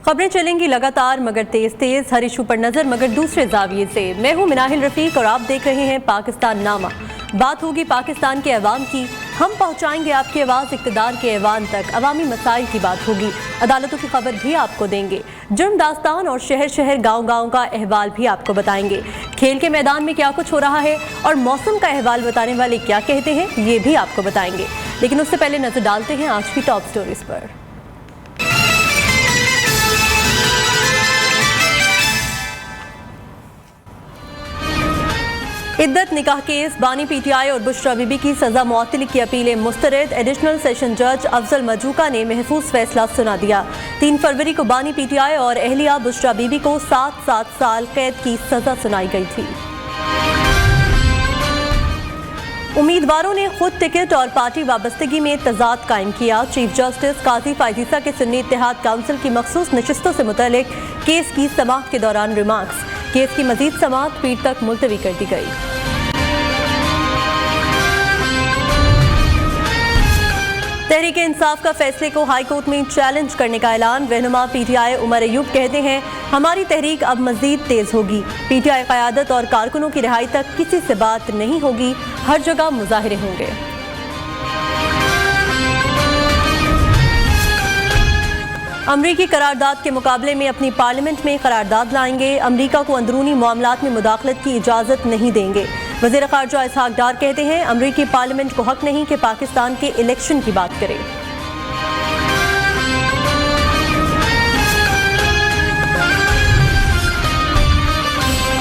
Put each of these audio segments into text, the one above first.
खबरें चलेंगी लगातार मगर तेज तेज, हर इशू पर नजर मगर दूसरे जाविये से। मैं हूं मिनाहिल रफीक और आप देख रहे हैं पाकिस्तान नामा। बात होगी पाकिस्तान के अवाम की, हम पहुंचाएंगे आपकी आवाज़ इक़्तिदार के ऐवान तक। अवामी मसाइल की बात होगी, अदालतों की खबर भी आपको देंगे, जुर्म दास्तान और शहर शहर गांव गांव का अहवाल भी आपको बताएंगे। खेल के मैदान में क्या कुछ हो रहा है और मौसम का अहवाल बताने वाले क्या कहते हैं, ये भी आपको बताएंगे। लेकिन उससे पहले नजर डालते हैं आज की टॉप स्टोरीज पर। इद्दत निकाह केस, बानी पीटीआई और बुशरा बीबी की सजा मुअत्तली की अपीलें मुस्तरद। एडिशनल सेशन जज अफजल मजूका ने महफूज फैसला सुना दिया। 3 फरवरी को बानी पीटीआई और अहलिया बुशरा बीबी को 7 साल कैद की सजा सुनाई गई थी। उम्मीदवारों ने खुद टिकट और पार्टी वाबस्तगी में तजाद कायम किया। चीफ जस्टिस काजी फायजीसा के सुन्नी इत्तेहाद काउंसिल की मखसूस नशिस्तों से मुतल्लिक केस की समाअत के दौरान रिमार्क्स। केस की मजीद समाअत पीर तक मुलतवी कर दी गई। तहरीक इंसाफ का फैसले को हाई कोर्ट में चैलेंज करने का ऐलान। रहनुमा पीटीआई उमर अयूब कहते हैं, हमारी तहरीक अब मजीद तेज होगी। पीटीआई क़यादत और कारकुनों की रिहाई तक किसी से बात नहीं होगी, हर जगह मुजाहिरे होंगे। अमरीकी करारदाद के मुकाबले में अपनी पार्लियामेंट में करारदाद लाएंगे। अमरीका को अंदरूनी मामलात में मुदाखलत की इजाज़त नहीं देंगे। वज़ीर ख़ारजा इसहाक डार कहते हैं, अमरीकी पार्लियामेंट को हक नहीं कि पाकिस्तान के इलेक्शन की बात करे।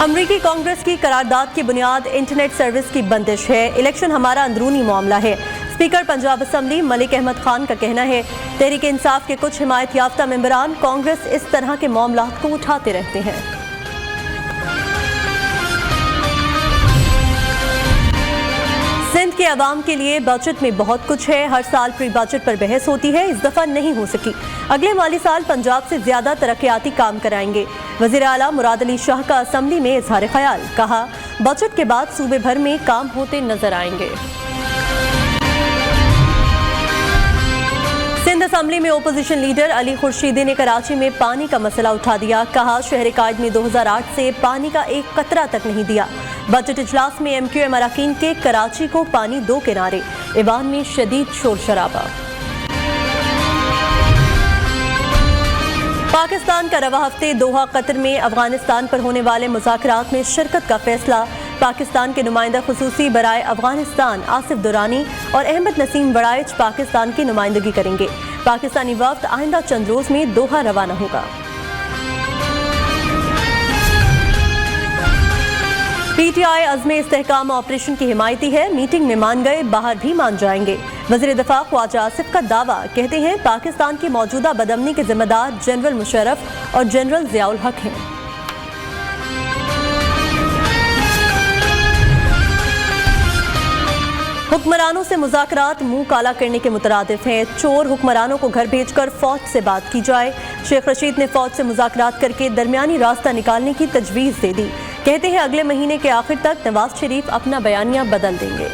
अमरीकी कांग्रेस की करारदाद की बुनियाद इंटरनेट सर्विस की बंदिश है। इलेक्शन हमारा अंदरूनी मामला है। स्पीकर पंजाब असम्बली मलिक अहमद खान का कहना है, तहरीक इंसाफ के कुछ हिमायत याफ्ता मेंबरान कांग्रेस इस तरह के मामलात को उठाते रहते हैं। सिंध के अवाम के लिए बजट में बहुत कुछ है। हर साल प्री बजट पर बहस होती है, इस दफा नहीं हो सकी। अगले माली साल पंजाब से ज्यादा तरक्याती काम कराएंगे। वजीर आला मुराद अली शाह का असम्बली में इजहार ख्याल, कहा बजट के बाद सूबे भर में काम होते नजर आएंगे। सिंध असम्बली में ओपोजिशन लीडर अली खुर्शीदी ने कराची में पानी का मसला उठा दिया। कहा शहर कायद में 2008 से पानी का एक कतरा तक नहीं दिया। बजट इजलास में MQM अरकान के कराची को पानी 2 किनारे, ऐवान में शदीद शोर शराबा। पाकिस्तान का रवा हफ्ते दोहा कतर में अफगानिस्तान पर होने वाले मुज़ाकरात में शिरकत का फैसला। पाकिस्तान के नुमाइंदा खुसूसी बराए अफगानिस्तान आसिफ दुरानी और अहमद नसीम बड़ाइच पाकिस्तान की नुमाइंदगी करेंगे। पाकिस्तानी वफ्द आइंदा चंद रोज में दोहा रवाना होगा। पीटीआई अज़्मे इस्तेहकाम ऑपरेशन की हिमायती है। मीटिंग में मान गए, बाहर भी मान जाएंगे। वज़ीर दिफा ख्वाजा आसिफ का दावा, कहते हैं पाकिस्तान की मौजूदा बदअमनी के जिम्मेदार जनरल मुशर्रफ और जनरल ज़ियाउल हक हैं। हुक्मरानों से मुज़ाकरात मुंह काला करने के मुतरादिफ हैं। चोर हुक्मरानों को घर भेजकर फौज से बात की जाए। शेख रशीद ने फौज से मुज़ाकरात करके दरमियानी रास्ता निकालने की तजवीज़ दे दी। कहते हैं अगले महीने के आखिर तक नवाज शरीफ अपना बयानिया बदल देंगे।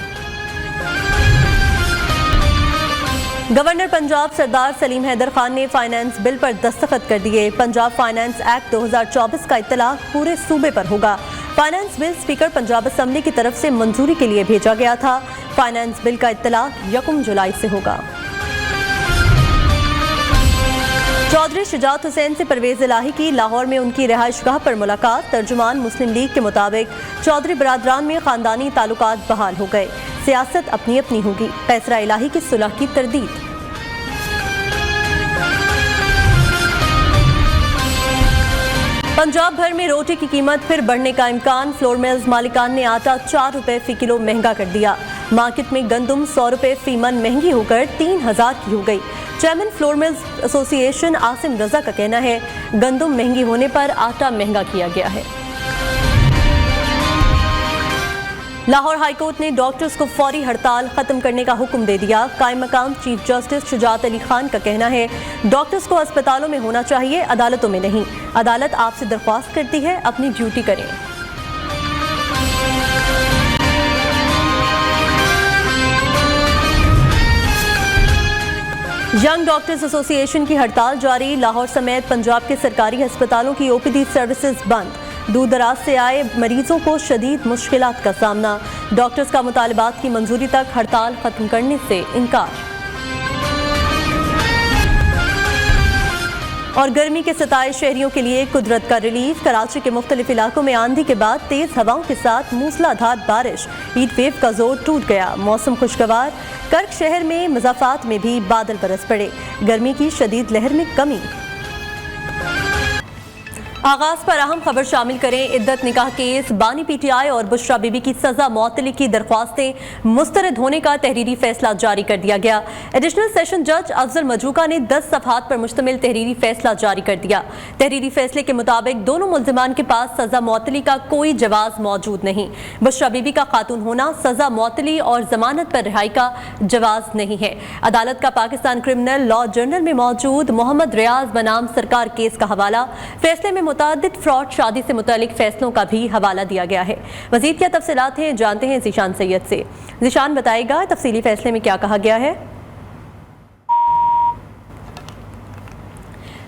गवर्नर पंजाब सरदार सलीम हैदर खान ने फाइनेंस बिल पर दस्तखत कर दिए। पंजाब फाइनेंस एक्ट 2024 का इत्तलाक पूरे सूबे पर होगा। Finance bill speaker Punjab assembly की तरफ से मंजूरी के लिए भेजा गया था। फाइनेंस बिल का इत्तलाक 1 जुलाई से होगा। चौधरी शुजात हुसैन से परवेज इलाही की लाहौर में उनकी रिहाइशगाह पर मुलाकात। तर्जुमान मुस्लिम लीग के मुताबिक चौधरी बरादरान में खानदानी ताल्लुकात बहाल हो गए। सियासत अपनी अपनी होगी, पैसरा इलाही की सुलह की तरदीद। पंजाब भर में रोटी की कीमत फिर बढ़ने का इम्कान। फ्लोर मिल्स मालिकान ने आटा 4 रुपए फी किलो महंगा कर दिया। मार्केट में गंदुम 100 रुपए फी मन महंगी होकर 3000 की हो गई। Chairman flour mills association Asim Raza का कहना है, गंदुम महंगी होने पर आटा महंगा किया गया है। लाहौर हाईकोर्ट ने डॉक्टर्स को फौरी हड़ताल खत्म करने का हुक्म दे दिया। कायम मकाम चीफ जस्टिस शुजात अली खान का कहना है, डॉक्टर्स को अस्पतालों में होना चाहिए, अदालतों में नहीं। अदालत आपसे दरख्वास्त करती है, अपनी ड्यूटी करें। यंग डॉक्टर्स एसोसिएशन की हड़ताल जारी। लाहौर समेत पंजाब के सरकारी अस्पतालों की ओपीडी सर्विसेज बंद। दूर दराज से आए मरीजों को शदीद मुश्किलात का सामना। डॉक्टर्स का मुतालबात की मंजूरी तक हड़ताल खत्म करने से इनकार। और गर्मी के सताए शहरियों के लिए कुदरत का रिलीफ। कराची के मुख्तलिफ इलाकों में आंधी के बाद तेज हवाओं के साथ मूसलाधार बारिश। हीट वेव का जोर टूट गया। मौसम खुशगवार। कर्क शहर में मुज़ाफ़ात में भी बादल बरस पड़े। गर्मी की शदीद लहर में कमी। आगाज पर अहम खबर शामिल करें। इद्दत निकाह केस, बानी पीटीआई और बुशरा बीबी की सजा मौतली की दरख्वास्तें मुस्तरद होने का तहरीरी फैसला जारी कर दिया गया। एडिशनल सेशन जज अफजल मजूका ने 10 सफ़हात पर मुश्तमिल तहरीरी फैसला जारी कर दिया। तहरीरी फैसले के मुताबिक दोनों मुल्जिमान के पास सजा मौतली का कोई जवाज मौजूद नहीं। बुशरा बीबी का खातून होना, सजा मौतली और जमानत पर रिहाई का जवाज नहीं है। अदालत का पाकिस्तान क्रिमिनल लॉ जर्नल में मौजूद मोहम्मद रियाज बनाम सरकार केस का हवाला। फैसले में मुतादिद फ्रॉड शादी से मुतालिक फैसलों का भी हवाला दिया गया है। मजीद क्या तफसीलात हैं, जानते हैं ज़ीशान सैयद से। ज़ीशान बताएगा तफसीली फैसले में क्या कहा गया है।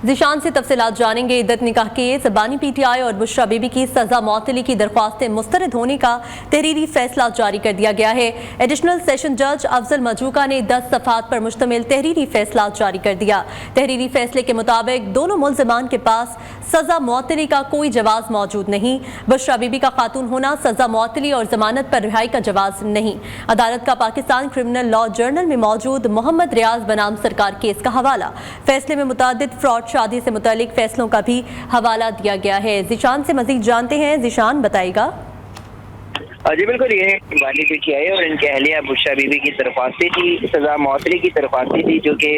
ज़ीशान से तफसीलात जानेंगे। इद्दत निकाह केस, बानी पीटीआई और बुशरा बीबी की सजा मौतली की दरख्वास्तें मुस्तरद होने का तहरीरी फैसला जारी कर दिया गया है। एडिशनल सेशन जज अफजल मजूका ने 10 सफ़हात पर मुश्तमिल तहरीरी फैसला जारी कर दिया। तहरीरी फैसले के मुताबिक दोनों मुल्जिमान के पास सजा मौतली का कोई जवाज मौजूद नहीं। बुशरा बीबी का खातून होना, सजा मौतली और जमानत पर रिहाई का जवाज नहीं। अदालत का पाकिस्तान क्रिमिनल लॉ जर्नल में मौजूद मोहम्मद रियाज बनाम सरकार केस का हवाला। फैसले में मुतादिद फ्रॉड शादी से मुतालिक फैसलों का भी हवाला दिया गया है। ज़ीशान से मजीद जानते हैं। ज़ीशान बताएगा। जी बिल्कुल, ये बानी पीटीआई और इनके अहलिया बुशरा बीबी की दरख्वास्तें थी, सजा मौतली की दरख्वास्तें थी, जो कि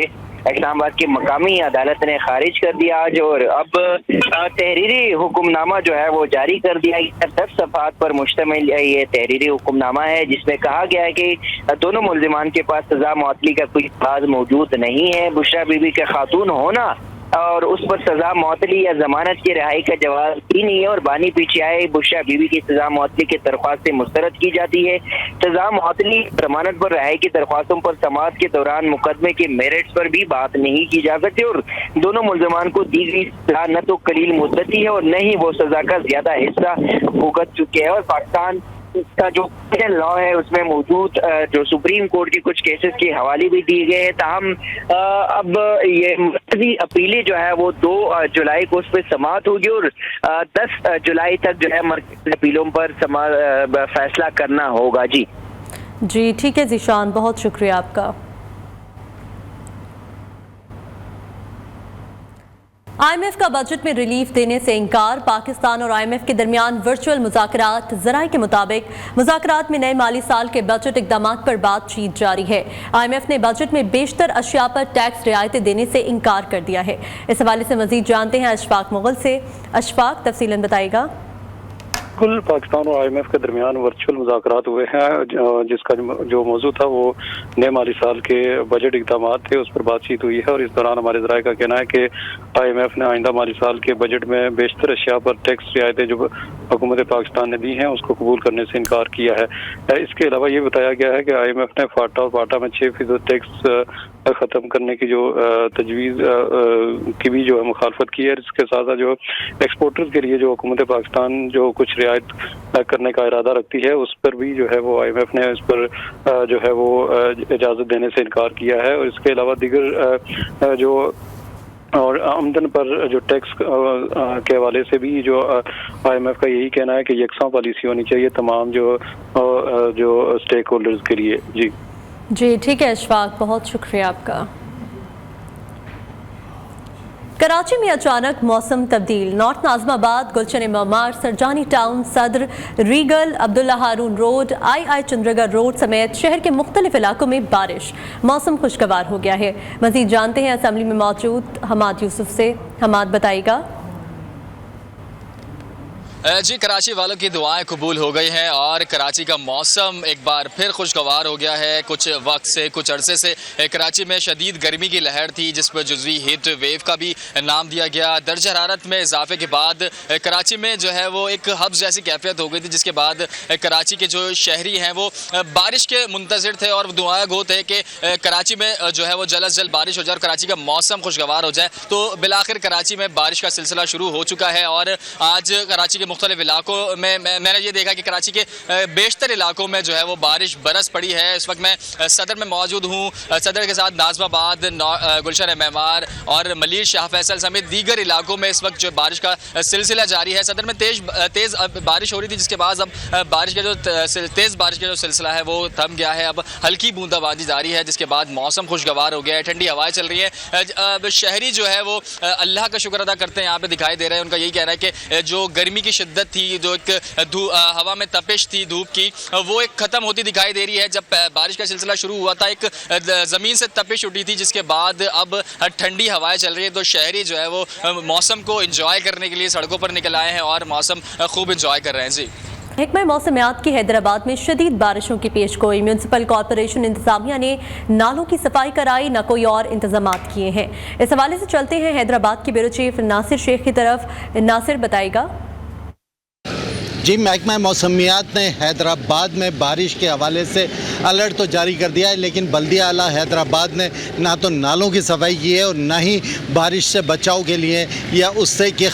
इस्लामाबाद की मकामी अदालत ने खारिज कर दिया आज। और अब तहरीरी हुक्मनामा जो है वो जारी कर दिया गया। 10 सफ़हात पर मुश्तमिल ये तहरीरी हुक्मनामा है, जिसमें कहा गया है कि दोनों मुल्जिमान के पास सजा मौतली का कोई जवाज मौजूद नहीं है। बुशरा बीबी के खातून होना और उस पर सजा मौतली या जमानत की रिहाई का जवाब ही नहीं है। और बानी पीटीआई बुशरा बीबी की सजा मौतली की दरख्वास्त से मुस्तरद की जाती है। सजा मौतली, जमानत पर रिहाई की दरख्वास्तों पर समाअत के दौरान मुकदमे के मेरिट्स पर भी बात नहीं की जा सकती। और दोनों मुल्जिमान को दी गई सजा न तो कलील मुद्दती है और न ही वो सजा का ज्यादा हिस्सा भुगत चुके हैं। और पाकिस्तान का जो लॉ है उसमें मौजूद जो सुप्रीम कोर्ट की कुछ केसेस के हवाले भी दिए गए हैं। ताहम अब ये मर्कजी अपीलें जो है वो 2 जुलाई को उस पर समाअत होगी और 10 जुलाई तक जो है मर्कजी अपीलों पर फैसला करना होगा। जी ठीक है ज़ीशान, बहुत शुक्रिया आपका। IMF का बजट में रिलीफ देने से इनकार। पाकिस्तान और IMF के दरमियान वर्चुअल मुज़ाकरात। ज़राए के मुताबिक मुज़ाकरात में नए माली साल के बजट इक़दामात पर बातचीत जारी है। IMF ने बजट में बेशतर अशिया पर टैक्स रियायतें देने से इनकार कर दिया है। इस हवाले से मज़ीद जानते हैं अशफाक मुगल से। अशफाक, तफसीलन बताएगा। बिल्कुल, पाकिस्तान और IMF के दरमियान वर्चुअल मुज़ाकरात हुए हैं, जिसका जो मौजू था वो नए माली साल के बजट इक़दामात थे, उस पर बातचीत हुई है। और इस दौरान हमारे ज़राए का कहना है कि IMF ने आइंदा माली साल के बजट में बेशतर अशिया पर टैक्स रियायतें जो हुकूमत पाकिस्तान ने दी हैं उसको कबूल करने से इनकार किया है। इसके अलावा ये बताया गया है कि IMF ने फाटा और पाटा में 6% टैक्स ख़त्म करने की जो तजवीज़ की भी जो है मुखालफत की है। इसके साथ साथ जो एक्सपोर्टर्स के लिए जो हुकूमत पाकिस्तान जो कुछ रियायत करने का इरादा रखती है उस पर भी जो है वो IMF ने इस पर जो है वो इजाज़त देने से इनकार किया है। और इसके अलावा दीगर जो और आमदन पर जो टैक्स के हवाले से भी जो IMF का यही कहना है कि यकसा पॉलिसी होनी चाहिए तमाम जो स्टेक होल्डर्स के लिए। जी ठीक है अशफाक, बहुत शुक्रिया आपका। कराची में अचानक मौसम तब्दील। नॉर्थ नाज़िमाबाद, गुलशन ममार, सरजानी टाउन, सदर, रीगल, अब्दुल्ला हारून रोड, आई चंद्रगर रोड समेत शहर के मुख्तलिफ इलाकों में बारिश। मौसम खुशगवार हो गया है। मज़ीद जानते हैं असम्बली में मौजूद हमाद यूसुफ से। हमाद बताइएगा। جی کراچی والوں کی دعائیں قبول ہو گئی ہیں اور کراچی کا موسم ایک بار پھر خوشگوار ہو گیا ہے۔ کچھ وقت سے کچھ عرصے سے کراچی میں شدید گرمی کی لہر تھی جس پر جزوی ہیٹ ویو کا بھی نام دیا گیا۔ درجہ حرارت میں اضافے کے بعد کراچی میں جو ہے وہ ایک حبس جیسی کیفیت ہو گئی تھی، جس کے بعد کراچی کے جو شہری ہیں وہ بارش کے منتظر تھے اور دعائیں گو تھے کہ کراچی میں جو ہے وہ جلد از جلد بارش ہو جائے اور کراچی کا موسم خوشگوار ہو جائے۔ تو بالآخر کراچی میں بارش کا سلسلہ شروع ہو چکا ہے اور آج کراچی کے مختلف علاقوں میں میں نے یہ دیکھا کہ کراچی کے بیشتر علاقوں میں جو ہے وہ بارش برس پڑی ہے۔ اس وقت میں صدر میں موجود ہوں، صدر کے ساتھ ناظم آباد، گلشن معمار اور ملیر شاہ فیصل سمیت دیگر علاقوں میں اس وقت جو بارش کا سلسلہ جاری ہے۔ صدر میں تیز بارش ہو رہی تھی، جس کے بعد اب تیز بارش کا جو سلسلہ ہے وہ تھم گیا ہے۔ اب ہلکی بوندا بازی جاری ہے، جس کے بعد موسم خوشگوار ہو گیا ہے، ٹھنڈی ہوائیں چل رہی ہیں۔ شہری جو ہے وہ اللہ کا شکر ادا کرتے ہیں، یہاں پہ دکھائی دے رہے ہیں۔ ان کا یہی کہنا ہے کہ جو گرمی کی شدت تھی، جو ایک ہوا میں تپش تھی دھوپ کی، وہ ایک ختم ہوتی دکھائی دے رہی ہے۔ جب بارش کا سلسلہ شروع ہوا تھا ایک زمین سے تپش اٹھی تھی، جس کے بعد اب ٹھنڈی ہوائیں چل رہی ہیں۔ تو شہری جو ہے وہ موسم کو انجوائے کرنے کے لیے سڑکوں پر نکل آئے ہیں اور موسم خوب انجوائے کر رہے ہیں۔ جی محکمہ موسمیات کی حیدرآباد میں شدید بارشوں کی پیش گوئی۔ میونسپل کارپوریشن انتظامیہ نے نالوں کی صفائی کرائی، نہ کوئی اور انتظامات کیے ہیں۔ اس حوالے سے چلتے ہیں حیدرآباد کے بیورو چیف ناصر شیخ کی طرف۔ ناصر بتائے گا۔ جی محکمہ موسمیات نے حیدرآباد میں بارش کے حوالے سے الرٹ تو جاری کر دیا ہے، لیکن بلدیہ اعلیٰ حیدرآباد نے نہ تو نالوں کی صفائی کی ہے اور نہ ہی بارش سے بچاؤ کے لیے یا اس سے کہ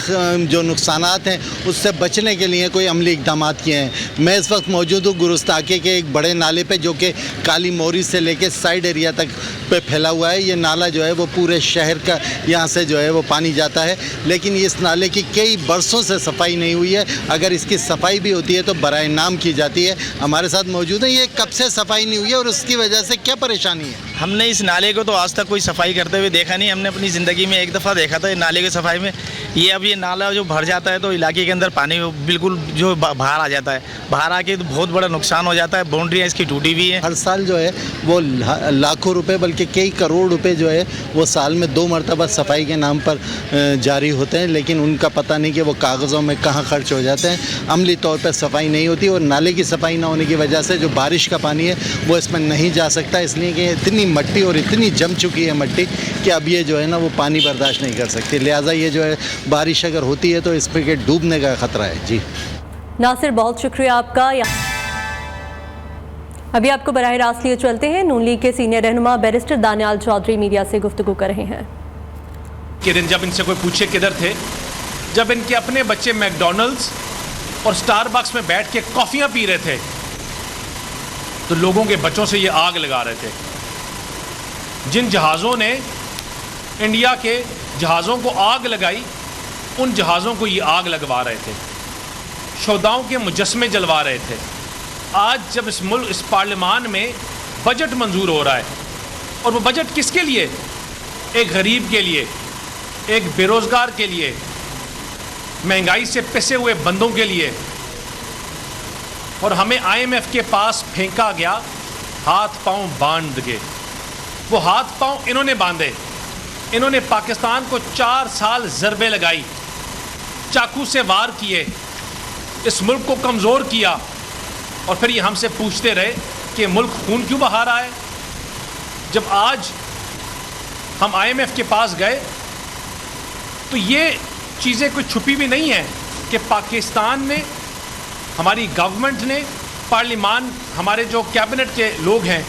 جو نقصانات ہیں اس سے بچنے کے لیے کوئی عملی اقدامات کیے ہیں۔ میں اس وقت موجود ہوں گرستاکے کے ایک بڑے نالے پہ، جو کہ کالی موری سے لے کے سائڈ ایریا تک پہ پھیلا ہوا ہے۔ یہ نالا جو ہے وہ پورے شہر کا یہاں سے جو ہے وہ پانی جاتا ہے، لیکن اس نالے کی کئی برسوں سے صفائی نہیں ہوئی ہے۔ اگر اس کی صفائی بھی ہوتی ہے تو برائے نام کی جاتی ہے۔ ہمارے ساتھ موجود ہیں، یہ کب سے صفائی نہیں ہوئی ہے اور اس کی وجہ سے کیا پریشانی ہے؟ ہم نے اس نالے کو تو آج تک کوئی صفائی کرتے ہوئے دیکھا نہیں۔ ہم نے اپنی زندگی میں ایک دفعہ دیکھا تھا یہ نالے کی صفائی میں۔ اب یہ نالا جو بھر جاتا ہے تو علاقے کے اندر پانی بالکل جو باہر آ جاتا ہے، باہر آ کے تو بہت بڑا نقصان ہو جاتا ہے۔ باؤنڈریاں اس کی ٹوٹی ہوئی ہیں۔ ہر سال جو ہے وہ لاکھوں روپے بلکہ کئی کروڑ روپے جو ہے وہ سال میں 2 مرتبہ صفائی کے نام پر جاری ہوتے ہیں، لیکن ان کا پتہ نہیں کہ وہ کاغذوں میں کہاں خرچ ہو جاتے ہیں۔ عملی طور پہ صفائی نہیں ہوتی اور نالے کی صفائی نہ ہونے کی وجہ سے جو بارش کا پانی ہے وہ اس میں نہیں جا سکتا، اس لیے کہ اتنی مٹی اور اتنی جم چکی ہے مٹی کہ اب یہ جو ہے نا وہ پانی برداشت نہیں کر سکتی، لہٰذا یہ جو ہے بارش اگر ہوتی ہے تو اس پہ ڈوبنے کا خطرہ ہے۔ جی ناصر بہت شکریہ آپ کا۔ ابھی آپ کو براہ راست لیے چلتے ہیں، نون لیگ کے سینئر رہنما بیرسٹر دانیال چودھری میڈیا سے گفتگو کر رہے ہیں۔ کہ دن جب ان سے کوئی پوچھے کدھر تھے، جب ان کے اپنے بچے میک ڈونلڈز اور سٹار بکس میں بیٹھ کے کافیاں پی رہے تھے تو لوگوں کے بچوں سے یہ آگ لگا رہے تھے۔ جن جہازوں نے انڈیا کے جہازوں کو آگ لگائی، ان جہازوں کو یہ آگ لگوا رہے تھے، شہداؤں کے مجسمے جلوا رہے تھے۔ آج جب اس پارلیمان میں بجٹ منظور ہو رہا ہے، اور وہ بجٹ کس کے لیے؟ ایک غریب کے لیے، ایک بے روزگار کے لیے، مہنگائی سے پسے ہوئے بندوں کے لیے، اور ہمیں IMF کے پاس پھینکا گیا ہاتھ پاؤں باندھ کے۔ وہ ہاتھ پاؤں انہوں نے باندھے، انہوں نے پاکستان کو 4 سال ضربے لگائی، چاقو سے وار کیے، اس ملک کو کمزور کیا، اور پھر یہ ہم سے پوچھتے رہے کہ ملک خون کیوں بہا رہا ہے۔ جب آج ہم IMF کے پاس گئے تو یہ چیزیں کوئی چھپی بھی نہیں ہیں کہ پاکستان نے، ہماری گورنمنٹ نے، پارلیمان، ہمارے جو کیبنٹ کے لوگ ہیں،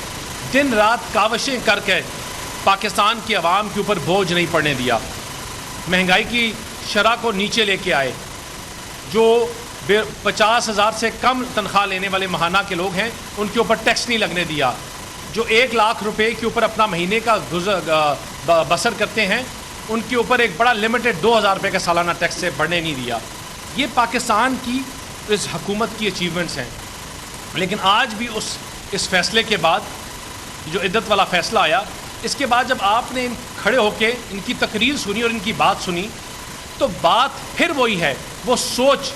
دن رات کاوشیں کر کے پاکستان کی عوام کے اوپر بوجھ نہیں پڑنے دیا۔ مہنگائی کی شرح کو نیچے لے کے آئے، جو 50,000 سے کم تنخواہ لینے والے ماہانہ کے لوگ ہیں ان کے اوپر ٹیکس نہیں لگنے دیا، جو 1 لاکھ روپے کے اوپر اپنا مہینے کا بسر کرتے ہیں ان کے اوپر ایک بڑا لمیٹڈ 2,000 روپے کا سالانہ ٹیکس سے بڑھنے نہیں دیا۔ یہ پاکستان کی اس حکومت کی اچیومنٹس ہیں۔ لیکن آج بھی اس فیصلے کے بعد، جو عدت والا فیصلہ آیا، اس کے بعد جب آپ نے کھڑے ہو کے ان کی تقریر سنی اور ان کی بات سنی، تو بات پھر وہی ہے، وہ سوچ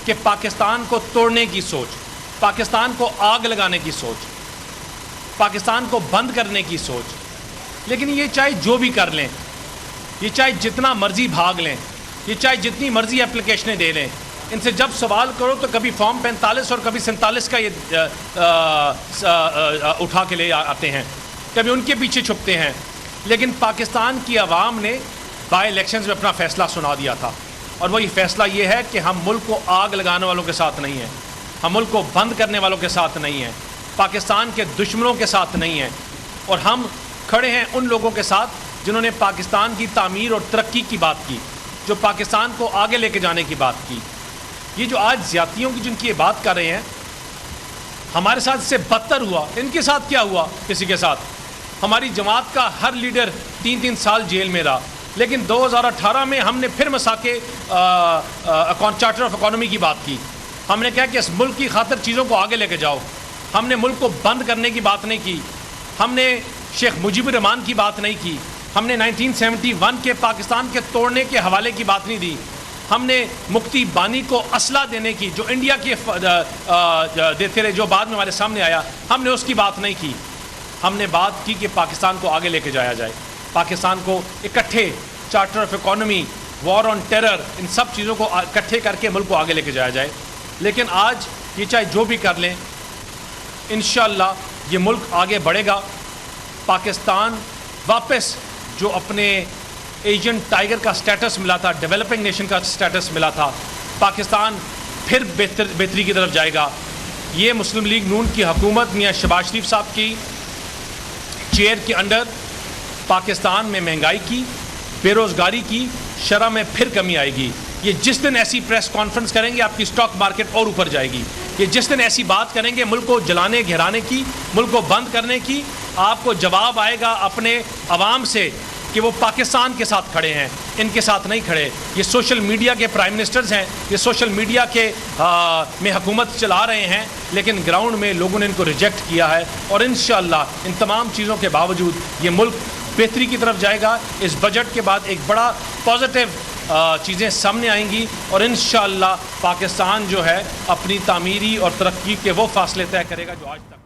کہ پاکستان کو توڑنے کی سوچ، پاکستان کو آگ لگانے کی سوچ، پاکستان کو بند کرنے کی سوچ۔ لیکن یہ چاہے جو بھی کر لیں، یہ چاہے جتنا مرضی بھاگ لیں، یہ چاہے جتنی مرضی اپلیکیشنیں دے لیں، ان سے جب سوال کرو تو کبھی فارم 45 اور کبھی 47 کا یہ اٹھا کے لے آتے ہیں، کبھی ان کے پیچھے چھپتے ہیں. لیکن پاکستان کی عوام نے بائی الیکشنز میں اپنا فیصلہ سنا دیا تھا، اور وہی فیصلہ یہ ہے کہ ہم ملک کو آگ لگانے والوں کے ساتھ نہیں ہیں، ہم ملک کو بند کرنے والوں کے ساتھ نہیں ہیں، پاکستان کے دشمنوں کے ساتھ نہیں ہیں، اور ہم کھڑے ہیں ان لوگوں کے ساتھ جنہوں نے پاکستان کی تعمیر اور ترقی کی بات کی، جو پاکستان کو آگے لے کے جانے کی بات کی. یہ جو آج زیادتیوں کی جن کی یہ بات کر رہے ہیں، ہمارے ساتھ اس سے بدتر ہوا. ان کے ساتھ کیا ہوا؟ کسی کے ساتھ ہماری جماعت کا ہر لیڈر 3 سال جیل میں رہا، لیکن 2018 میں ہم نے پھر مساکے چارٹر آف اکانومی کی بات کی. ہم نے کہا کہ اس ملک کی خاطر چیزوں کو آگے لے کے جاؤ. ہم نے ملک کو بند کرنے کی بات نہیں کی، ہم نے شیخ مجیب الرحمان کی بات نہیں کی، ہم نے 1971 کے پاکستان کے توڑنے کے حوالے کی بات نہیں دی، ہم نے مفتی بانی کو اسلحہ دینے کی جو انڈیا کے دیتے رہے، جو بعد میں ہمارے سامنے آیا، ہم نے اس کی بات نہیں کی. ہم نے بات کی کہ پاکستان کو آگے لے کے جایا جائے، پاکستان کو اکٹھے charter of economy, war on terror, ان سب چیزوں کو اکٹھے کر کے ملک کو آگے لے کے جایا جائے. لیکن آج یہ چاہے جو بھی کر لیں، انشاءاللہ یہ ملک آگے بڑھے گا. پاکستان واپس جو اپنے ایجنٹ ٹائگر کا سٹیٹس ملا تھا، ڈیولپنگ نیشن کا سٹیٹس ملا تھا، پاکستان پھر بہتری کی طرف جائے گا. یہ مسلم لیگ نون کی حکومت میاں شہباز شریف صاحب کی چیئر کے انڈر پاکستان میں مہنگائی کی، بے روزگاری کی شرح میں پھر کمی آئے گی. یہ جس دن ایسی پریس کانفرنس کریں گے آپ کی اسٹاک مارکیٹ اور اوپر جائے گی. یہ جس دن ایسی بات کریں گے ملک کو جلانے گھرانے کی، ملک کو بند کرنے کی، آپ کو جواب آئے گا اپنے عوام سے کہ وہ پاکستان کے ساتھ کھڑے ہیں، ان کے ساتھ نہیں کھڑے. یہ سوشل میڈیا کے پرائم منسٹرز ہیں، یہ سوشل میڈیا کے میں حکومت چلا رہے ہیں، لیکن گراؤنڈ میں لوگوں نے ان کو ریجیکٹ کیا ہے. اور انشاءاللہ ان تمام چیزوں کے باوجود یہ ملک بہتری کی طرف جائے گا. اس بجٹ کے بعد ایک بڑا پازیٹیو چیزیں سامنے آئیں گی، اور انشاءاللہ پاکستان جو ہے اپنی تعمیری اور ترقی کے وہ فاصلے طے کرے گا جو آج تک.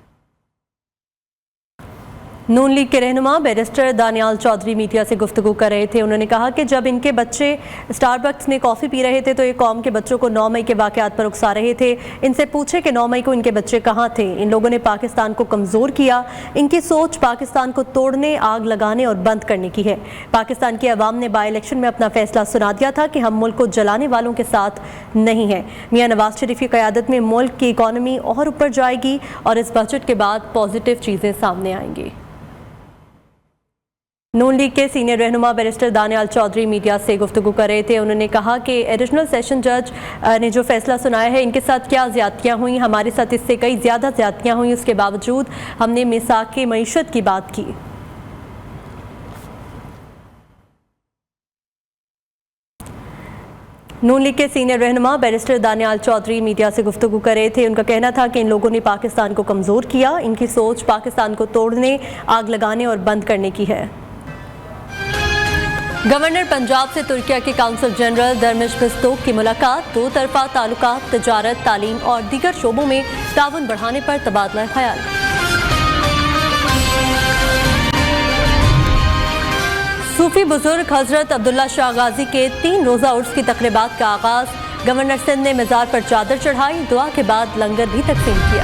نون لیگ کے رہنما بیرسٹر دانیال چودھری میڈیا سے گفتگو کر رہے تھے. انہوں نے کہا کہ جب ان کے بچے اسٹار بکس میں کافی پی رہے تھے تو یہ قوم کے بچوں کو 9 مئی کے واقعات پر اکسا رہے تھے. ان سے پوچھے کہ 9 مئی کو ان کے بچے کہاں تھے. ان لوگوں نے پاکستان کو کمزور کیا. ان کی سوچ پاکستان کو توڑنے، آگ لگانے اور بند کرنے کی ہے. پاکستان کی عوام نے بائی الیکشن میں اپنا فیصلہ سنا دیا تھا کہ ہم ملک کو جلانے والوں کے ساتھ نہیں ہیں. میاں نواز شریف کی قیادت میں ملک کی اکانومی اور اوپر جائے گی اور اس بجٹ کے بعد پازیٹیو چیزیں سامنے آئیں گی. نون لیگ کے سینئر رہنما بیرسٹر دانیال چودھری میڈیا سے گفتگو کر رہے تھے. انہوں نے کہا کہ ایڈیشنل سیشن جج نے جو فیصلہ سنایا ہے ان کے ساتھ کیا زیادتیاں ہوئیں، ہمارے ساتھ اس سے کئی زیادہ زیادتیاں ہوئیں، اس کے باوجود ہم نے میثاق معیشت کی بات کی. نون لیگ کے سینئر رہنما بیرسٹر دانیال چودھری میڈیا سے گفتگو کر رہے تھے. ان کا کہنا تھا کہ ان لوگوں نے پاکستان کو کمزور کیا. ان کی سوچ پاکستان کو توڑنے، آگ لگانے اور بند کرنے کی ہے. گورنر پنجاب سے ترکیہ کے کونسل جنرل درمش بستوک کی ملاقات. 2 طرفہ تعلقات، تجارت، تعلیم اور دیگر شعبوں میں تعاون بڑھانے پر تبادلہ خیال. صوفی بزرگ حضرت عبداللہ شاہ غازی کے 3 روزہ عرس کی تقریبات کا آغاز. گورنر سندھ نے مزار پر چادر چڑھائی. دعا کے بعد لنگر بھی تقسیم کیا.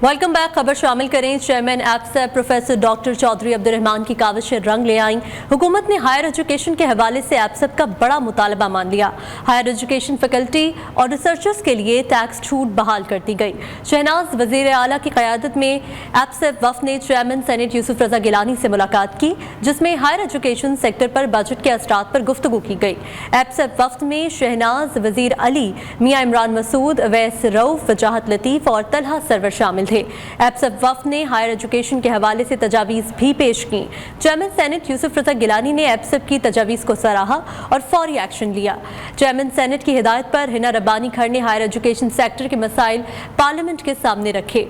Welcome back. خبر شامل کریں. چیئرمین ایپسیپ پروفیسر ڈاکٹر چودھری عبد الرحمان کی کاوشیں رنگ لے آئیں. حکومت نے ہائر ایجوکیشن کے حوالے سے ایپسیپ کا بڑا مطالبہ مان لیا. ہائر ایجوکیشن فیکلٹی اور ریسرچرز کے لیے ٹیکس چھوٹ بحال کر دی گئی. شہناز وزیر اعلیٰ کی قیادت میں ایپسیپ وفد نے چیئرمین سینیٹ یوسف رضا گیلانی سے ملاقات کی، جس میں ہائر ایجوکیشن سیکٹر پر بجٹ کے اثرات پر گفتگو کی گئی. ایپسیپ وفد میں شہناز، وزیر علی، میاں عمران مسعود، اویس رؤف، وجاہت لطیف اور طلحہ سرور شامل تھے. ایپسیپ وفد نے ہائر ایجوکیشن کے حوالے سے تجاویز بھی پیش کی. چیئرمین سینیٹ یوسف رضا گیلانی نے ایپسیپ کی تجاویز کو سراہا اور فوری ایکشن لیا. چیئرمین سینیٹ کی ہدایت پر ہنا ربانی کھڑ نے ہائر ایجوکیشن سیکٹر کے مسائل پارلیمنٹ کے سامنے رکھے.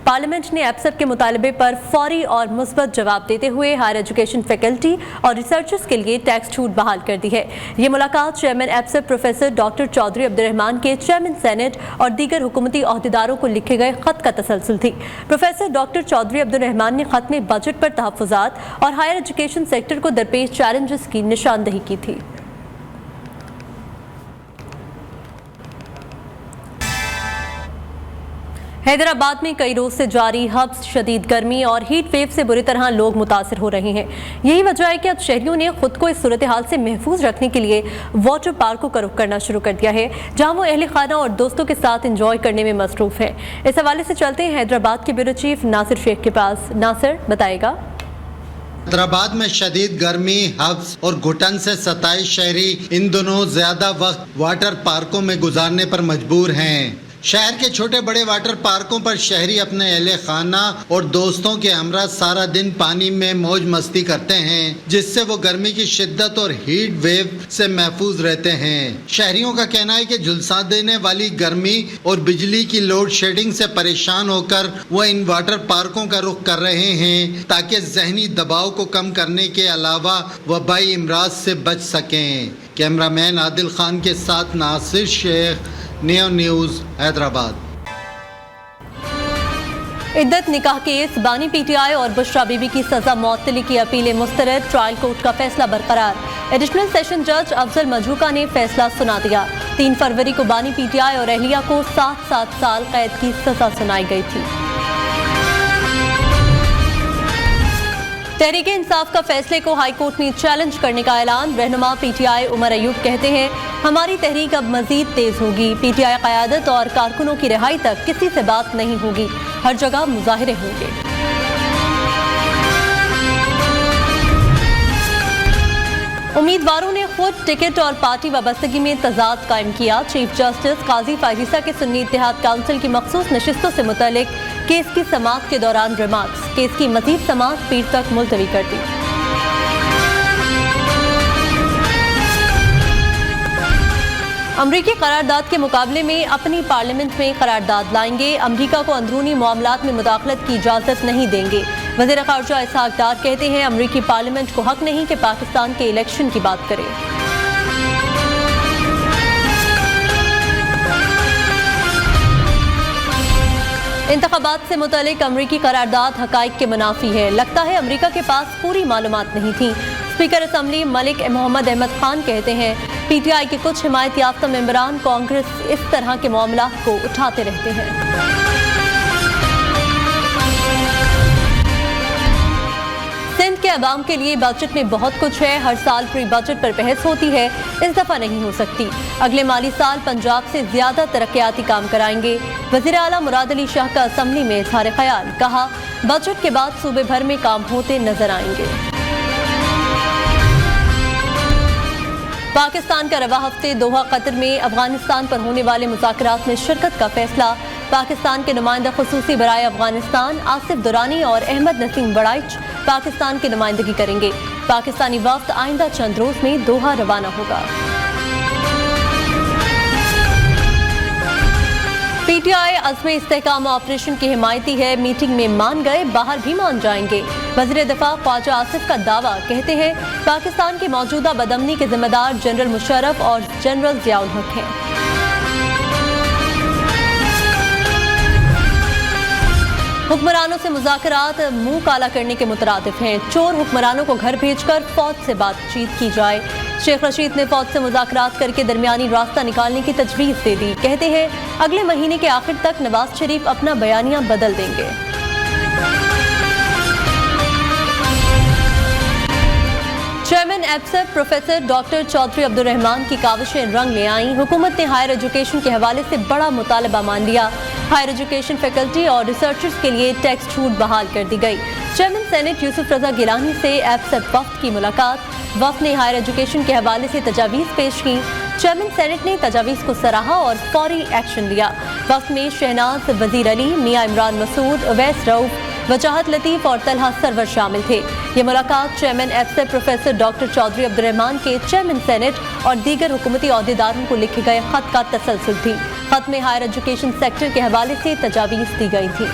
پارلیمنٹ نے ایپسیپ کے مطالبے پر فوری اور مثبت جواب دیتے ہوئے ہائر ایجوکیشن فیکلٹی اور ریسرچرز کے لیے ٹیکس چھوٹ بحال کر دی ہے. یہ ملاقات چیئرمین ایپسیپ پروفیسر ڈاکٹر چودھری عبد الرحمان کے چیئرمین سینیٹ اور دیگر حکومتی عہدیداروں کو لکھے گئے خط کا تسلسل تھی. پروفیسر ڈاکٹر چودھری عبد الرحمان نے خط میں بجٹ پر تحفظات اور ہائر ایجوکیشن سیکٹر کو درپیش چیلنجز کی نشاندہی کی تھی. हैदराबाद में कई रोज से जारी हब्स, शदीद गर्मी और हीट वेव से बुरी तरह लोग मुतासिर हो रहे हैं। यही वजह है कि अब शहरियों ने खुद को इस सूरत हाल से महफूज रखने के लिए वाटर पार्कों का रुख करना शुरू कर दिया है, जहां वो अहल खाना और दोस्तों के साथ इंजॉय करने में मसरूफ है। इस हवाले से चलते हैं हैदराबाद के ब्यूरो चीफ नासिर शेख के पास। नासिर, बताएगा। हैदराबाद में शदीद गर्मी, हब्स और घुटन से 27 शहरी इन दोनों ज्यादा वक्त वाटर पार्कों में गुजारने पर मजबूर हैं। शहर के छोटे बड़े वाटर पार्कों पर शहरी अपने अहले खाना और दोस्तों के हमरा सारा दिन पानी में मौज मस्ती करते हैं, जिससे वो गर्मी की शिद्दत और हीट वेव से महफूज रहते हैं। शहरियों का कहना है कि झुलसा देने वाली गर्मी और बिजली की लोड शेडिंग से परेशान होकर वो इन वाटर पार्कों का रुख कर रहे हैं, ताकि जहनी दबाव को कम करने के अलावा वबाई इमराज से बच सकें। कैमरामैन आदिल खान के साथ नासिर शेख, नियो न्यूज़, हैदराबाद। इद्दत निकाह केस, बानी पीटीआई और बुशरा बीबी की सजा मौतली की अपीलें मुस्तरद, ट्रायल कोर्ट का फैसला बरकरार। एडिशनल सेशन जज अफजल मजूका ने फैसला सुना दिया। 3 फरवरी को बानी पीटीआई और अहलिया को 7 साल कैद की सजा सुनाई गई थी। तहरीक इंसाफ का फैसले को हाई कोर्ट में चैलेंज करने का ऐलान। रहनुमा पीटीआई उमर अयूब कहते हैं, हमारी तहरीक अब मजीद तेज होगी। पीटीआई क़यादत और कारकुनों की रिहाई तक किसी से बात नहीं होगी, हर जगह मुजाहिरे होंगे। उम्मीदवारों ने खुद टिकट और पार्टी वाबस्तगी में तजाद कायम किया। चीफ जस्टिस काजी फायजीसा के सुन्नी इत्तेहाद काउंसिल की मखसूस नशिस्तों से मुतालिक केस की समाअत के दौरान रिमार्क्स। केस की मजीद समाअत पीर तक मुलतवी कर दी। अमरीकी करारदाद के मुकाबले में अपनी पार्लियामेंट में करारदाद लाएंगे। अमरीका को अंदरूनी मामलात में मुदाखलत की इजाज़त नहीं देंगे। वज़ीर ख़ारजा इसहाक डार कहते हैं, अमरीकी पार्लियामेंट को हक नहीं कि पाकिस्तान के इलेक्शन की बात करे। इंतखाबात से मुतालिक अमरीकी करारदाद हकाइक के मुनाफी है। लगता है अमरीका के पास पूरी मालूमात नहीं थी। स्पीकर असम्बली मलिक मोहम्मद अहमद खान कहते हैं, पीटीआई के कुछ हिमायत याफ्ता मेंबरान कांग्रेस इस तरह के मामलात को उठाते रहते हैं। सिंध के अवाम के लिए बजट में बहुत कुछ है। हर साल प्री बजट पर बहस होती है, इस दफा नहीं हो सकती। अगले माली साल पंजाब से ज्यादा तरक्याती काम कराएंगे। वज़ीर आला मुराद अली शाह का असम्बली में इज़हार ख्याल, कहा बजट के बाद सूबे भर में काम होते नजर आएंगे। पाकिस्तान का रवा हफ्ते दोहा कतर में अफगानिस्तान पर होने वाले मुज़ाकरात में शिरकत का फैसला। पाकिस्तान के नुमाइंदा खुसूसी बराए अफगानिस्तान आसिफ दुरानी और अहमद नसीम बड़ाइच पाकिस्तान की नुमाइंदगी करेंगे। पाकिस्तानी वफ्द आइंदा चंद रोज में दोहा रवाना होगा। पीटीआई अज़्म इस्तेहकाम ऑपरेशन की हिमायती है। मीटिंग में मान गए, बाहर भी मान जाएंगे। वज़ीर दिफा ख्वाजा आसिफ का दावा, कहते हैं पाकिस्तान की मौजूदा बदअमनी के जिम्मेदार जनरल मुशर्रफ और जनरल ज़ियाउल हक हैं। हुक्मरानों से मुज़ाकरात मुंह काला करने के मुतरादिफ हैं। चोर हुक्मरानों को घर भेजकर फौज से बातचीत की जाए। शेख रशीद ने फौज से मुज़ाकरात करके दरमियानी रास्ता निकालने की तजवीज़ दे दी। कहते हैं अगले महीने के आखिर तक नवाज शरीफ अपना बयानिया बदल देंगे। चेयरमैन एफसेप प्रोफेसर डॉक्टर चौधरी अब्दुल रहमान की काविशें रंग ले आईं। हुकूमत ने हायर एजुकेशन के हवाले से बड़ा मुतालबा मान लिया। हायर एजुकेशन फैकल्टी और रिसर्चर्स के लिए टैक्स छूट बहाल कर दी गई। चेयरमैन सेनेट यूसुफ रजा गिलानी से एफसेप वफ्द की मुलाकात। वफ्द ने हायर एजुकेशन के हवाले से तजावीज़ पेश की। चेयरमैन सेनेट ने तजावीज़ को सराहा और फौरी एक्शन लिया। वफ्द में शहनाज वजीर अली, मियाँ इमरान मसूद, अवैस रऊफ, वजाहत लतीफ़ और तलहा सरवर शामिल थे। ये मुलाकात चेयरमैन एफसेप प्रोफेसर डॉक्टर चौधरी अब्दुल रहमान के चेयरमैन सेनेट और दीगर हुकूमती अहदेदारों को लिखे गए खत का तसलसल थी। खत में हायर एजुकेशन सेक्टर के हवाले से तजावीज़ दी गई थी।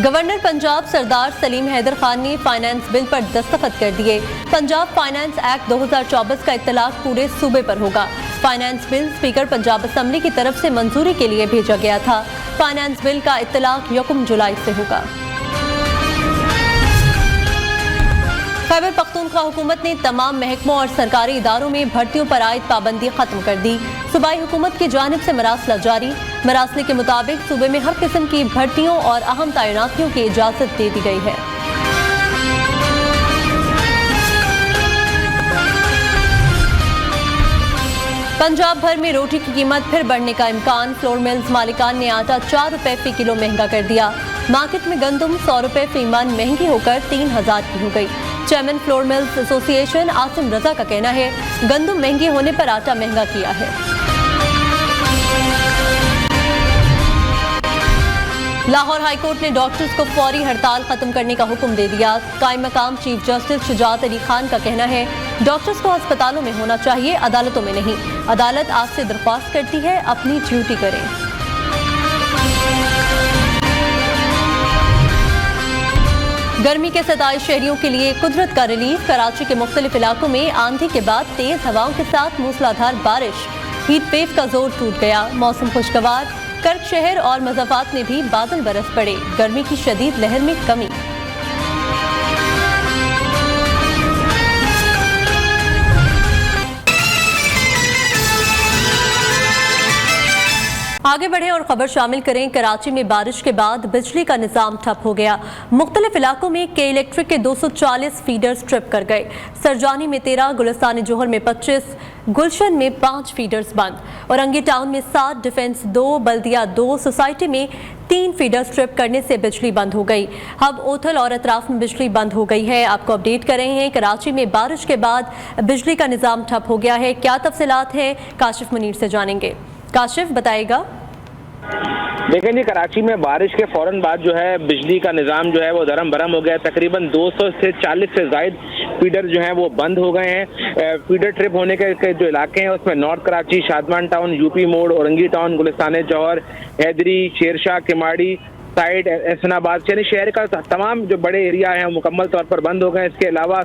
गवर्नर पंजाब सरदार सलीम हैदर खान ने फाइनेंस बिल पर दस्तखत कर दिए। पंजाब फाइनेंस एक्ट 2024 का इत्तलाक पूरे सूबे पर होगा। Finance bill speaker Punjab assembly की तरफ से मंजूरी के लिए भेजा गया था। फाइनेंस बिल का इत्तलाक 1 जुलाई से होगा। खैबर पख्तूनख्वा हुकूमत ने तमाम महकमों और सरकारी इदारों में भर्तियों पर आयद पाबंदी खत्म कर दी। सूबाई हुकूमत की जानिब से मरासला जारी। मरासले के मुताबिक सूबे में हर किस्म की भर्तियों और अहम तैनातियों की इजाज़त दे दी गई है। पंजाब भर में रोटी की कीमत फिर बढ़ने का इम्कान। फ्लोर मिल्स मालिकान ने आटा 4 रुपए फी किलो महंगा कर दिया। मार्केट में गंदम 100 रुपए फी मन महंगी होकर 3000 की हो गई। Chairman flour mills association Asim Raza का कहना है गंदम महंगी होने पर आटा महंगा किया है। लाहौर हाईकोर्ट ने डॉक्टर्स को फौरी हड़ताल खत्म करने का हुक्म दे दिया। कायम मकाम चीफ जस्टिस शुजात अली खान का कहना है डॉक्टर्स को अस्पतालों में होना चाहिए, अदालतों में नहीं। अदालत आपसे दरख्वास्त करती है अपनी ड्यूटी करें। गर्मी के सताए शहरियों के लिए कुदरत का रिलीफ। कराची के मुख्तलिफ इलाकों में आंधी के बाद तेज हवाओं के साथ मूसलाधार बारिश। हीट वेव का जोर टूट गया। मौसम खुशगवार। कर्क शहर और मज़ाफात में भी बादल बरस पड़े। गर्मी की शदीद लहर में कमी। आगे बढ़े और खबर शामिल करें। कराची में बारिश के बाद बिजली का निज़ाम ठप हो गया। मुख्तलिफ इलाकों में के इलेक्ट्रिक के 240 फीडर्स ट्रिप कर गए। सरजानी में 13, गुलिस्तान जोहर में 25, गुलशन में 5 फीडर्स बंद। औरंगी टाउन में 7, डिफेंस 2, बल्दिया 2, सोसाइटी में 3 फीडर्स ट्रिप करने से बिजली बंद हो गई। हब ओथल और अतराफ में बिजली बंद हो गई है। आपको अपडेट कर रहे हैं। कराची में बारिश के बाद बिजली का निज़ाम ठप हो गया है। क्या तफसीलात हैं काशिफ मुनीर से जानेंगे। काशिफ बताएगा। देखें जी, कराची में बारिश के फौरन बाद जो है बिजली का निज़ाम जो है वो दरम बरम हो गया। तकरीबन 200 से 40 से ज़ायद फीडर जो हैं वो बंद हो गए हैं। फीडर ट्रिप होने के जो इलाके हैं उसमें north Karachi, Shadman town, UP मोड़, औरंगी टाउन, गुलिस्तान जौहर, हैदरी, शेरशाह, किमाड़ी साइड, एहसनाबाद, यानी शहर का तमाम जो बड़े एरिया हैं मुकम्मल तौर पर बंद हो गए। इसके अलावा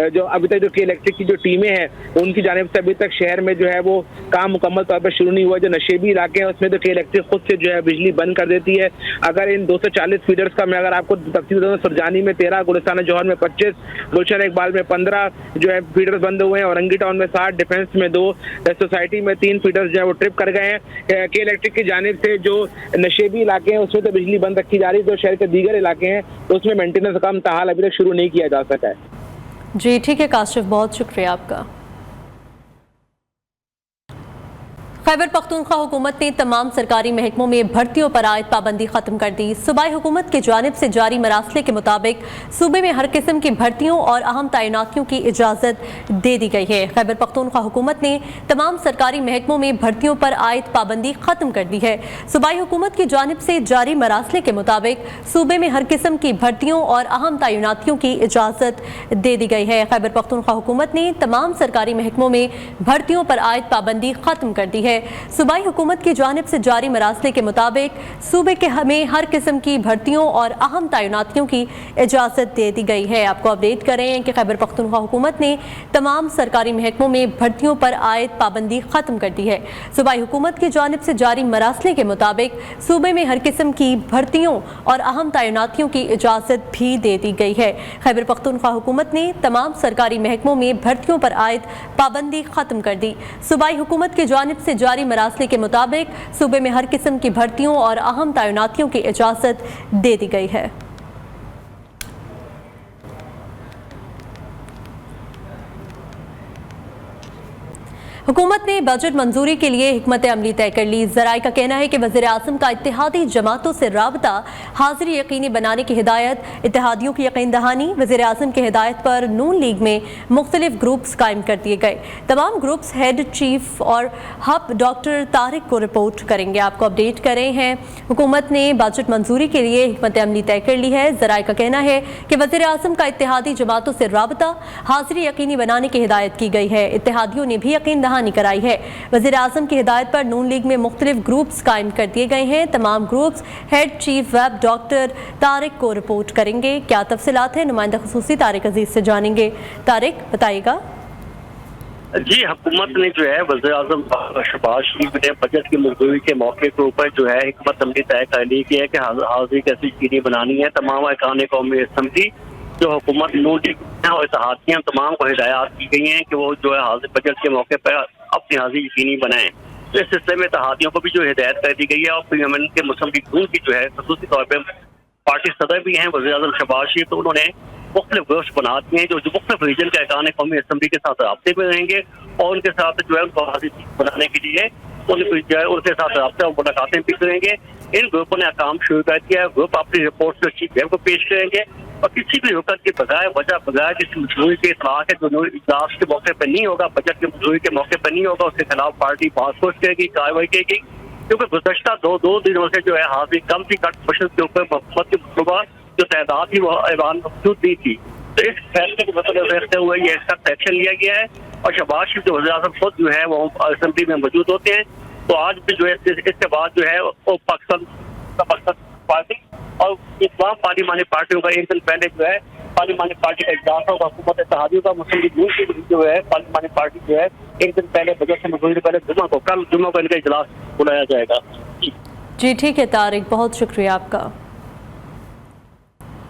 जो अभी तक जो के इलेक्ट्रिक की जो टीमें हैं उनकी जानिब से अभी तक शहर में जो है वो काम मुकम्मल तौर पर शुरू नहीं हुआ। जो नशेबी इलाके हैं उसमें तो के इलेक्ट्रिक खुद से जो है बिजली बंद कर देती है। अगर इन 240 फीडर्स का मैं अगर आपको तफसील दूँ, सरजानी में 13, गुलिस्तान जौहर में 25, गुलशन इकबाल में 15 जो है फीडर्स बंद हुए हैं। औरंगी टाउन में 7, डिफेंस में 2, सोसाइटी में 3 फीडर्स जो है वो ट्रिप कर गए हैं। के इलेक्ट्रिक की जानिब से जो नशेबी इलाके हैं उसमें तो बिजली बंद रखी जा रही है। जो शहर के दीगर इलाके हैं तो उसमें मेंटेनेंस काम ताहाल अभी तक शुरू नहीं किया जा सका है। जी ठीक है काशिफ, बहुत शुक्रिया आपका। खैबर पख्तूनख्वा हुकूमत ने तमाम सरकारी महकमों में भर्तियों पर आयद पाबंदी खत्म कर दी। सूबाई हुकूमत की जानिब से जारी मरासले के मुताबिक सूबे में हर किस्म की भर्तियों और अहम तैनातियों की इजाज़त दे दी गई है। खैबर पख्तूनख्वा हुकूमत ने तमाम सरकारी महकमों में भर्तियों पर आयद पाबंदी खत्म कर दी है। सूबाई हुकूमत की जानिब से जारी मरासले के मुताबिक सूबे में हर किस्म की भर्तियों और अहम तैनातियों की इजाज़त दे दी गई है। खैबर पख्तूनख्वा हुकूमत ने तमाम सरकारी महकमों में भर्तियों पर आयद पाबंदी खत्म कर दी है। सूबाई हुकूमत की जानिब से जारी मरासले के मुताबिक सूबे के में हर किस्म की भर्तियों और अहम तैनातियों की इजाज़त दे दी गई है। आपको अपडेट कर रहे हैं कि खैबर पख्तूनख्वा हुकूमत ने तमाम सरकारी महकमों में भर्तियों पर आयद पाबंदी खत्म कर दी है। सूबाई हुकूमत की जानिब से जारी मरासले के मुताबिक सूबे में हर किस्म की भर्तियों और अहम तैनातियों की इजाज़त भी दे दी गई है। खैबर पख्तूनख्वा हुकूमत ने तमाम सरकारी महकमों में भर्तियों पर आयद पाबंदी खत्म कर दी। सूबाई हुकूमत की जानिब से जारी मरासले के मुताबिक सूबे में हर किस्म की भर्तियों और अहम तैनातियों की इजाज़त दे दी गई है। हुकूमत ने बजट मंजूरी के लिए हिकमत अमली तय कर ली। ज़राए का कहना है कि वज़ीर आज़म का इत्तेहादी जमातों से राबता हाज़िरी यकीनी बनाने की हिदायत। इत्तेहादियों की यकीन दहानी। वज़ीर आज़म की हिदायत पर नून लीग में मुख्तलिफ ग्रुप्स कायम कर दिए गए। तमाम ग्रुप्स हेड चीफ और हब डॉक्टर तारिक को रिपोर्ट करेंगे। आपको अपडेट कर रहे हैं। हुकूमत ने बजट मंजूरी के लिए हिकमत अमली तय कर ली है। ज़राए का कहना है कि वज़ीर आज़म का इत्तेहादी जमातों से राबता हाज़िरी यकीनी बनाने की हिदायत की गई है। इत्तेहादियों ने भी यकीन कराई है। वज़ीर आज़म की हिदायत पर नून लीग में मुख्तलिफ ग्रुप्स कायम कर दिए गए हैं। तमाम groups head chief web doctor Tariq को रिपोर्ट करेंगे। क्या तफसीलात है नुमाइंदा खुसूसी तारिक अजीज से जानेंगे। तारिक बताइएगा। जी, हुकूमत ने जो है वज़ीर-ए-आज़म शहबाज शरीफ ने बजट की मंजूरी के मौके के ऊपर जो है हिकमत अमली तय कर ली कि है कि हाज़िरी कैसी चीनी बनानी है। तमाम अरकान कौमी असम्बली जो हुकूमत नून लीग और इत्तेहादियाँ तमाम को हिदायत की गई हैं कि वो जो है हाज़िर बजट के मौके पर अपनी हाज़िरी यकीनी बनाएं। तो इस सिलसिले में इत्तेहादियों को भी जो हिदायत कर दी गई है और पार्लियामेंट के मुस्लिम लीग नून की जो है खसूसी तौर पर पार्टी सदर भी हैं वज़ीर-ए-आज़म शहबाज शरीफ, तो उन्होंने मुख्तलिफ ग्रुप्स बना दिए हैं जो मुख्तलिफ रीजन के अरकान कौमी असम्बली के साथ राब्ते में रहेंगे और उनके साथ जो है उनको हाज़िर बनाने के लिए जो है उनके साथ राब्ते और मुलाकातें भी करेंगे। इन ग्रुपों ने काम शुरू कर दिया है। ग्रुप अपनी रिपोर्ट को चीफ वेब को पेश करेंगे और किसी भी रुकत के बजाय किसी मंजूरी के इतलाक है जो इजलास के मौके पर नहीं होगा, बजट की मंजूरी के मौके पर नहीं होगा, उसके खिलाफ पार्टी बातचीत करेगी, कार्रवाई करेगी। क्योंकि गुज़श्ता दो दिनों से जो है हाज़िर कम थी कट मशद के ऊपर हुकूमत की मतलूबा जो तादाद थी वो ऐवान मौजूद नहीं थी। तो इस फैसले को मतलब रखते हुए ये सख्त एक्शन लिया गया है और शहबाज शरीफ जो वज़ीर-ए-आज़म खुद जो है वो असेंबली में मौजूद होते हैं। तो आज भी जो है इसके बाद जो है वो पाकिस्तान पार्टी और तमाम पार्लिमानी पार्टियों का एक दिन पहले जो है पार्लिमानी पार्टी का इजलास होगा, हुकूमत इत्तेहादियों का मुस्लिम लीग नून की जो है पार्लिमानी पार्टी जो है एक दिन पहले बजट से मंजूरी पहले कल जुम्मे को इनका इजलास बुलाया जाएगा। जी ठीक है तारिक, बहुत शुक्रिया आपका।